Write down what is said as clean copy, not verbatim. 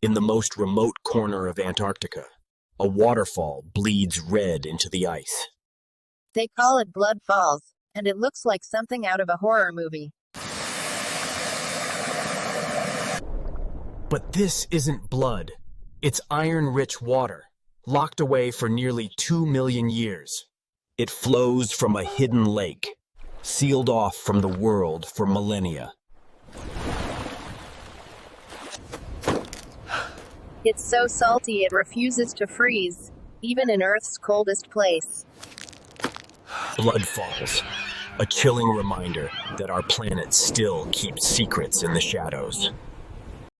In the most remote corner of Antarctica, a waterfall bleeds red into the ice. They call it Blood Falls, and it looks like something out of a horror movie. But this isn't blood. It's iron-rich water, locked away for nearly 2 million years. It flows from a hidden lake, sealed off from the world for millennia. It's so salty it refuses to freeze, even in Earth's coldest place. Blood falls, a chilling reminder that our planet still keeps secrets in the shadows.